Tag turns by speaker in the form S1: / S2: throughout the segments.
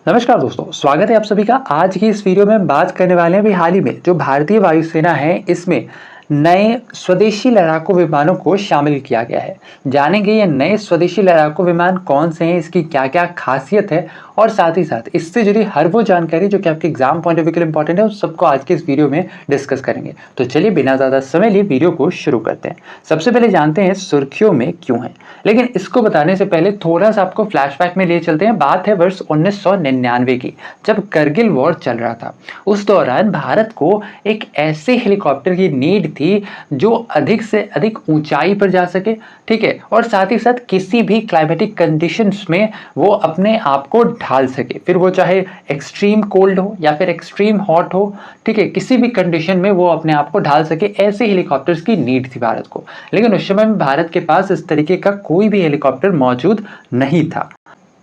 S1: नमस्कार दोस्तों, स्वागत है आप सभी का। आज की इस वीडियो में हम बात करने वाले हैं अभी हाल ही में जो भारतीय वायुसेना है इसमें नए स्वदेशी लड़ाकू विमानों को शामिल किया गया है। जानेंगे ये नए स्वदेशी लड़ाकू विमान कौन से हैं, इसकी क्या क्या खासियत है और साथ ही साथ इससे जुड़ी हर वो जानकारी जो कि आपके एग्जाम पॉइंट ऑफ व्यू के लिए इंपॉर्टेंट है, उस सबको आज के इस वीडियो में डिस्कस करेंगे। तो चलिए बिना ज़्यादा समय लिए वीडियो को शुरू करते हैं। सबसे पहले जानते हैं सुर्खियों में क्यों है, लेकिन इसको बताने से पहले थोड़ा सा आपको फ्लैशबैक में ले चलते हैं। बात है वर्ष 1999 की, जब करगिल वॉर चल रहा था। उस दौरान भारत को एक ऐसे हेलीकॉप्टर की नीड थी जो अधिक से अधिक ऊंचाई पर जा सके, ठीक है, और साथ ही साथ किसी भी क्लाइमेटिक कंडीशंस में वो अपने आप को ढाल सके, फिर वो चाहे एक्सट्रीम कोल्ड हो या फिर एक्सट्रीम हॉट हो, ठीक है, किसी भी कंडीशन में वो अपने आप को ढाल सके। ऐसे हेलीकॉप्टर्स की नीड थी भारत को, लेकिन उस समय में भारत के पास इस तरीके का कोई भी हेलीकॉप्टर मौजूद नहीं था।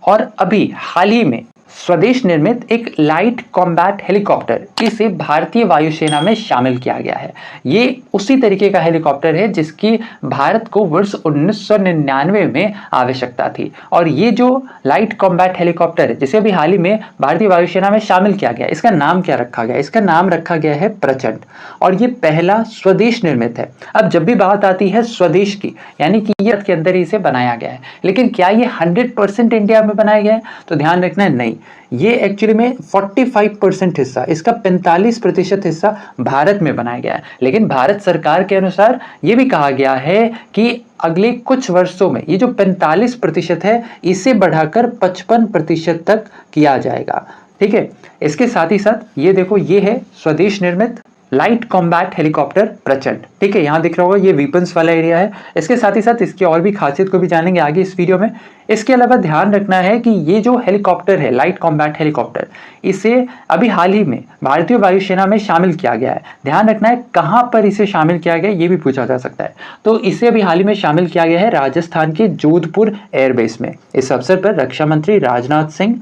S1: और अभी हाल ही में स्वदेश निर्मित एक लाइट कॉम्बैट हेलीकॉप्टर, इसे भारतीय वायुसेना में शामिल किया गया है। ये उसी तरीके का हेलीकॉप्टर है जिसकी भारत को वर्ष 1999 में आवश्यकता थी। और ये जो लाइट कॉम्बैट हेलीकॉप्टर है जिसे अभी हाल ही में भारतीय वायुसेना में शामिल किया गया, इसका नाम क्या रखा गया? इसका नाम रखा गया है प्रचंड, और ये पहला स्वदेश निर्मित है। अब जब भी बात आती है स्वदेश की, यानी कि ये के अंदर ही इसे बनाया गया है, लेकिन क्या ये 100% इंडिया में बनाया गया है? तो ध्यान रखना है, नहीं। ये एक्चुअली में 45% हिस्सा, इसका 45% हिस्सा भारत में बनाया गया है। लेकिन भारत सरकार के अनुसार ये भी कहा गया है कि अगले कुछ वर्षों में ये जो 45% है इसे बढ़ाकर 55% तक किया जाएगा, ठीक है। इसके साथ ही साथ ये देखो, ये है स्वदेश निर्मित लाइट कॉम्बैट हेलीकॉप्टर प्रचंड, ठीक है। यहाँ दिख रहा होगा ये वीपन्स वाला एरिया है। इसके साथ ही साथ इसकी और भी खासियत को भी जानेंगे आगे इस वीडियो में। इसके अलावा ध्यान रखना है कि ये जो हेलीकॉप्टर है लाइट कॉम्बैट हेलीकॉप्टर, इसे अभी हाल ही में भारतीय वायुसेना में शामिल किया गया है। ध्यान रखना है कहाँ पर इसे शामिल किया गया, ये भी पूछा जा सकता है। तो इसे अभी हाल ही में शामिल किया गया है राजस्थान के जोधपुर एयरबेस में। इस अवसर पर रक्षा मंत्री राजनाथ सिंह,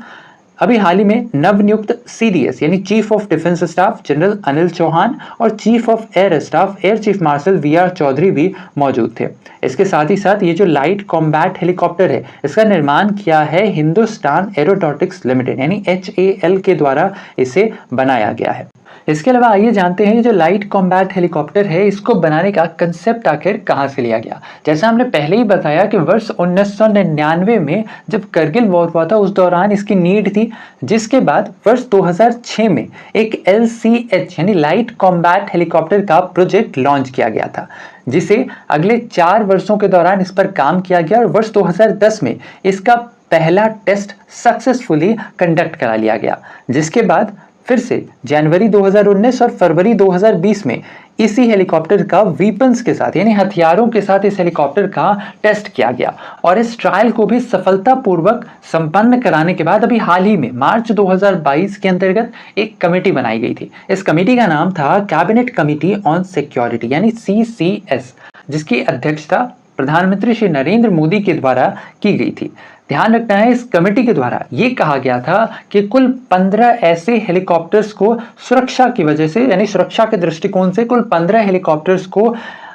S1: अभी हाल ही में नवनियुक्त सीडीएस यानी chief of defence staff general Anil Chauhan और chief of air staff air chief marshal VR Chaudhary भी मौजूद थे। इसके साथ ही साथ ये जो लाइट कॉम्बैट हेलीकॉप्टर है, इसका निर्माण किया है हिंदुस्तान एरोनॉटिक्स लिमिटेड यानी HAL के द्वारा इसे बनाया गया है। इसके अलावा आइए जानते हैं ये जो लाइट कॉम्बैट हेलीकॉप्टर है, इसको बनाने का कंसेप्ट आखिर कहां से लिया गया। जैसा हमने पहले ही बताया कि वर्ष 1999 में जब करगिल वॉर हुआ था, उस दौरान इसकी नीड थी, जिसके बाद वर्ष 2006 में एक LCH यानी लाइट कॉम्बैट हेलीकॉप्टर का प्रोजेक्ट लॉन्च किया गया था, जिसे अगले 4 वर्षों के दौरान इस पर काम किया गया और वर्ष 2010 में इसका पहला टेस्ट सक्सेसफुली कंडक्ट करा लिया गया। जिसके बाद फिर से जनवरी 2019 और फरवरी 2020 में इसी हेलीकॉप्टर का वीपन्स के साथ यानी हथियारों के साथ इस हेलीकॉप्टर का टेस्ट किया गया, और इस ट्रायल को भी सफलतापूर्वक संपन्न कराने के बाद अभी हाल ही में मार्च 2022 के अंतर्गत एक कमेटी बनाई गई थी। इस कमेटी का नाम था कैबिनेट कमेटी ऑन सिक्योरिटी यानी CCS, जिसकी अध्यक्षता प्रधानमंत्री श्री नरेंद्र मोदी के द्वारा की गई थी। ध्यान रखना है, इस कमेटी के द्वारा यह कहा गया था कि कुल 15 ऐसे हेलीकॉप्टर्स को सुरक्षा की वजह से यानी सुरक्षा के दृष्टिकोण से कुल 15 हेलीकॉप्टर्स को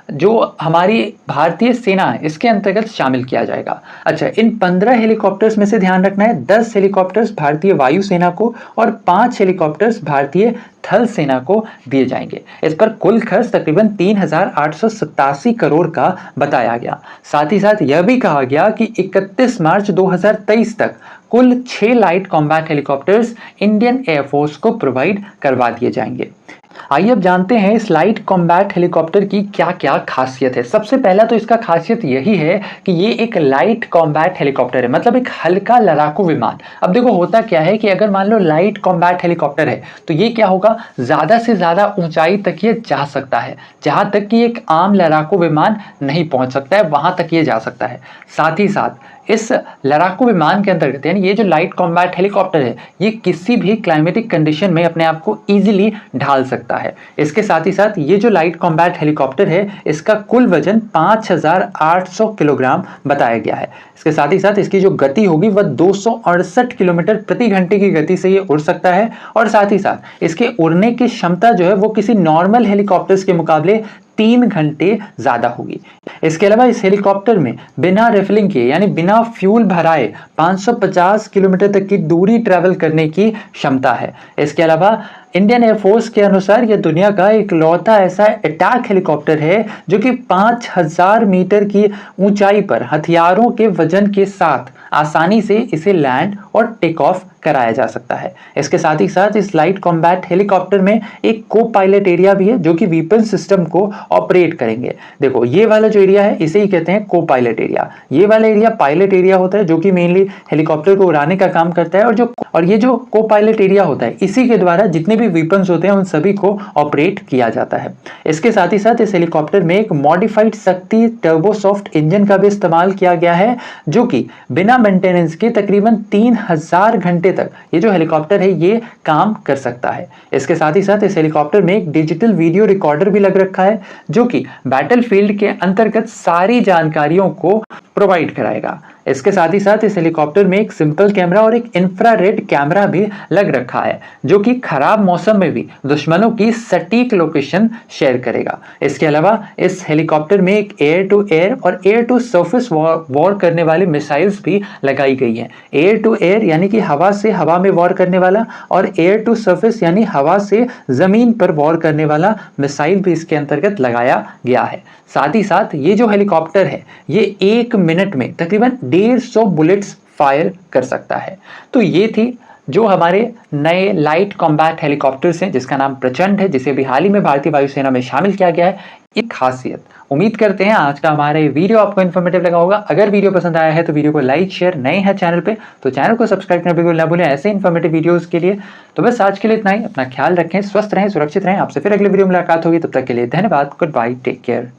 S1: जो हमारी भारतीय सेना है इसके अंतर्गत शामिल किया जाएगा। अच्छा, इन 15 हेलीकॉप्टर्स में से ध्यान रखना है 10 हेलीकॉप्टर्स भारतीय वायुसेना को और 5 हेलीकॉप्टर्स भारतीय थल सेना को दिए जाएंगे। इस पर कुल खर्च तकरीबन 3,887 करोड़ का बताया गया। साथ ही साथ यह भी कहा गया कि 31 मार्च 2023 तक कुल 6 light combat helicopters Indian air force को प्रोवाइड करवा दिए जाएंगे। आइए अब जानते हैं इस लाइट कॉम्बैट हेलीकॉप्टर की क्या क्या खासियत है। सबसे पहला तो इसका खासियत यही है कि ये एक लाइट कॉम्बैट हेलीकॉप्टर है, मतलब एक हल्का लड़ाकू विमान। अब देखो होता क्या है कि अगर मान लो लाइट कॉम्बैट हेलीकॉप्टर है तो ये क्या होगा, ज्यादा से ज्यादा ऊंचाई तक ये जा सकता है, जहां तक कि एक आम लड़ाकू विमान नहीं पहुंच सकता है, वहां तक ये जा सकता है। साथ ही साथ इस लड़ाकू विमान के अंतर्गत यानी ये जो लाइट कॉम्बैट हेलीकॉप्टर है, ये किसी भी क्लाइमेटिक कंडीशन में अपने आप को इजीली ढाल सकता है। इसके साथ ही साथ ये जो लाइट कॉम्बैट हेलीकॉप्टर है, इसका कुल वजन 5,800 किलोग्राम बताया गया है। इसके साथ ही साथ इसकी जो गति होगी वह 268 किलोमीटर प्रति घंटे की गति से ये उड़ सकता है, और साथ ही साथ इसके उड़ने की क्षमता जो है वो किसी नॉर्मल हेलीकॉप्टर्स के मुकाबले 3 घंटे ज्यादा होगी। इसके अलावा इस हेलीकॉप्टर में बिना रिफिलिंग किए यानी बिना फ्यूल भराए 550 किलोमीटर तक की दूरी ट्रैवल करने की क्षमता है। इसके अलावा इंडियन एयरफोर्स के अनुसार यह दुनिया का इकलौता ऐसा अटैक हेलीकॉप्टर है जो कि 5000 मीटर की ऊंचाई पर हथियारों के वजन के साथ आसानी से इसे लैंड और टेक ऑफ कराया जा सकता है। इसके साथ ही साथ इस लाइट कॉम्बैट हेलीकॉप्टर में एक को पायलट एरिया भी है जो कि वेपन सिस्टम को ऑपरेट करेंगे। देखो ये वाला जो एरिया है इसे ही कहते हैं को पायलट एरिया। ये वाला एरिया पायलट एरिया होता है जो कि मेनली हेलीकॉप्टर को उड़ाने का काम करता है, और ये जो को पायलट एरिया होता है इसी के द्वारा जितने भी वेपन्स होते हैं उन सभी को ऑपरेट किया जाता है। इसके साथ ही साथ इस हेलीकॉप्टर में एक मॉडिफाइड शक्ति टर्बोसॉफ्ट इंजन का भी इस्तेमाल किया गया है जो कि बिना मेंटेनेंस के तकरीबन 3000 घंटे तक ये जो हेलीकॉप्टर है ये काम कर सकता है। इसके साथ ही साथ इस हेलीकॉप्टर में एक डिजिटल वीडियो रिकॉर्डर भी लग रखा है जो कि बैटलफील्ड के अंतर्गत सारी जानकारियों को प्रोवाइड कराएगा। इसके साथ ही साथ इस हेलीकॉप्टर में एक सिंपल कैमरा और एक इंफ्रारेड कैमरा भी लग रखा है जो कि खराब मौसम में भी दुश्मनों की सटीक लोकेशन शेयर करेगा। इसके अलावा इस हेलीकॉप्टर में एक एयर टू एयर और एयर टू सरफेस वॉर करने वाली मिसाइल्स भी लगाई गई हैं। एयर टू एयर यानी कि हवा से हवा में वॉर करने वाला, और एयर टू सरफेस यानी हवा से जमीन पर वॉर करने वाला मिसाइल भी इसके अंतर्गत लगाया गया है। साथ ही साथ ये जो हेलीकॉप्टर है ये 1 मिनट में तकरीबन 150 बुलेट्स फायर कर सकता है। तो ये थी जो हमारे नए लाइट कॉम्बैट हेलीकॉप्टर्स हैं जिसका नाम प्रचंड है, जिसे अभी हाल ही में भारतीय वायुसेना में शामिल किया गया है। एक खासियत, उम्मीद करते हैं आज का हमारा वीडियो आपको इन्फॉर्मेटिव लगा होगा। अगर वीडियो पसंद आया है तो वीडियो को लाइक शेयर, नए हैं चैनल पे तो चैनल को सब्सक्राइब करना बिल्कुल ना भूलें ऐसे इन्फॉर्मेटिव वीडियोस के लिए। तो बस आज के लिए इतना ही। अपना ख्याल रखें, स्वस्थ रहें, सुरक्षित रहें। आपसे फिर अगले वीडियो में मुलाकात होगी, तब तक के लिए धन्यवाद। Goodbye, take care.